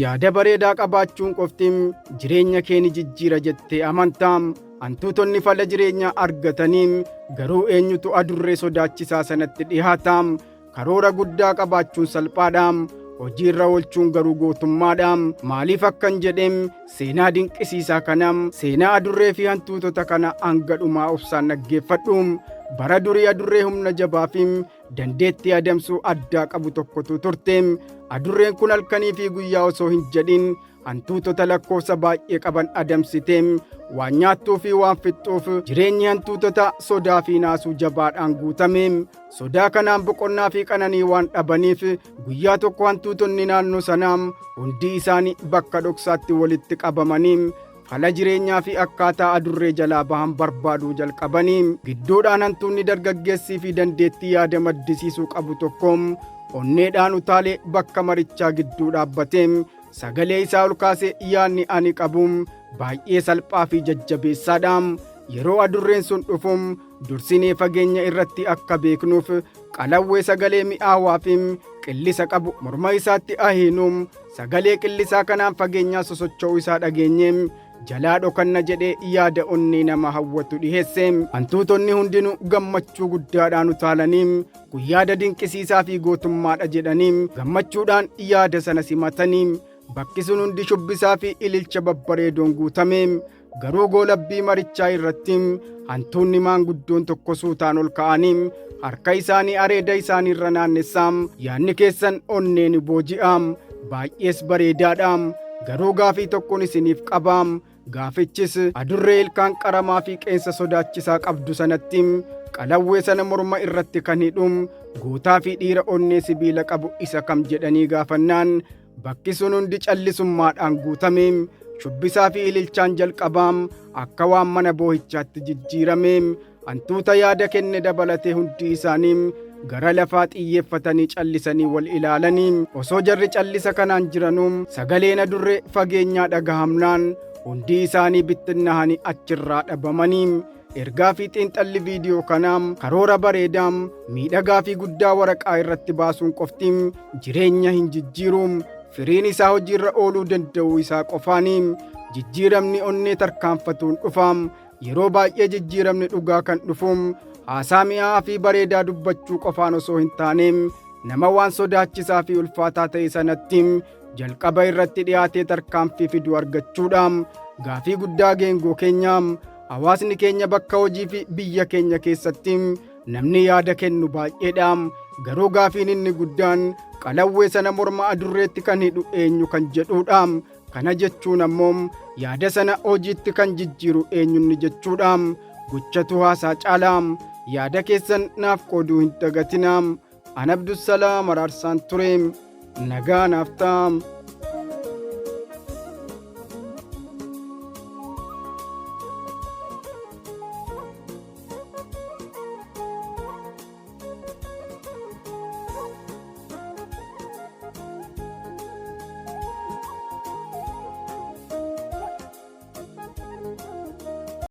Yaada bareedaa qabaachuun qofti jireenya kee ni jijjiira jettee amantaa? Hantuutonni fala jireenyaa argatanii garuu eenyutu adurree sodaachisaa sanatti dhihaata? Karoora guddaa qabaachuun salphaadha, hojii irra oolchuun garuu gootummaadha. Maaliif akkan jedheem seenaa dinqisiisaa kana, seenaa adurree fi hantuutota kana hanga dhumaa obsaan dhaggeeffadhu. Bara durii adurree humna jabaa fi dandeettii adamsuu addaa qabu tokkotu turte. Adurreen kun halkanii fi guyyaa osoo hin jedhin hantuutota lakkoofsa baay'ee qaban adamsite. Waan nyaattuu fi waan fixxuuf jireenyi hantuutota sodaa fi naasuu jabaadhaan guutame. Sodaa kanaan boqonnaa fi qananii waan dhabaniif guyyaa tokko hantuutonni naannoo sanaa hundi isaanii bakka dhoksaatti walitti qabamanii fala jireenyaa fi akkaataa adurree jalaa bahan barbaaduu jalqabanii. Gidduudhaan hantuunni dargaggeessii fi dandeettii yaada maddisiisuu qabu tokko onneedhaan utaalee bakka marichaa gidduu dhaabbatee sagalee isaa ol kaasee yaadni ani qabu baay'ee salphaa fi jajjabeessaadha. Yeroo adurreen sun dhufu dursinee fageenya irratti akka beeknuuf qalawwee sagalee mi'aawaa fi qillisa qabu morma isaatti ahiinu. Sagalee qillisaa kanaan fageenyaa sosocho'uu isaa dhageenye jalaa dhokanna jedhee yaada onnee nama hawwatu dhiheesse. Hantuutonni hundinuu gammachuu guddaadhaan utaalanii kun yaada dinqisiisaa fi gootummaadha jedhanii gammachuudhaan yaada sana simatanii. Bakki sun hundi shubbisaa fi ililcha babbareedoon guutame. Garuu goolabbii marichaa irratti hantuunni maanguddoon tokko suutaan ol ka'anii harka isaanii areeda isaanii irra naannessaa. Yaadni keessan onneen booji'a, baay'ees bareedaadha. Garuu gaafii tokkoon isiniif qaba. Gaafichis adurree ilkaan qaramaa fi qeensa sodaachisaa qabdu sanatti qalawwee sana morma irratti kan hidhu gootaa fi dhiira onnee sibiila qabu isa kam jedhanii gaafannaan bakki sun hundi callisummaadhaan guutame. Shubbisaa fi ililchaan jalqabaam akka waan mana boo'ichaatti jijjiirame. Hantuuta yaada kenne dabalatee hundi isaanii gara lafaa xiyyeeffatanii callisanii wal ilaalanii. Osoo jarri callisa kanaan jiranuu sagaleen adurree fageenyaa dhagahamnaan hundi isaanii bittinnahanii achirraa dhabamanii. Ergaa fi xiinxalli viidiyoo kanaa karoora bareedaa miidhagaa fi guddaa waraqaa irratti baasuun qofti jireenya hin jijjiiru. Firiin isaa hojiirra ooluu danda'uu isaa qofaanii. Jijjiiramni onnee tarkaanfatuun dhufa. Yeroo baay'ee jijjiiramni dhugaa kan dhufu haasaa mi'aa fi bareedaa dubbachuu qofaan osoo hin taane nama waan sodaachisaa fi ulfaataa ta'e sanatti jalqaba irratti dhiyaatee tarkaanfii fidu argachuudha. Gaafii guddaa geengoo keenya hawaasni keenya bakka hojii fi biyya keenya keessatti namni yaada kennu baay'eedha. Garuu gaafiin inni guddaan qalawwee sana morma adurreetti kan hidhu eenyu kan jedhuudha. Kana jechuun ammoo yaada sana hojiitti kan jijjiiru eenyunni jechuudha. Gochatu haasaa caalaa. Yaada keessan naaf qooduu hin dagatinaa. An Abdussalaam Araarsaan ture. Nagaa naaf ta'aa.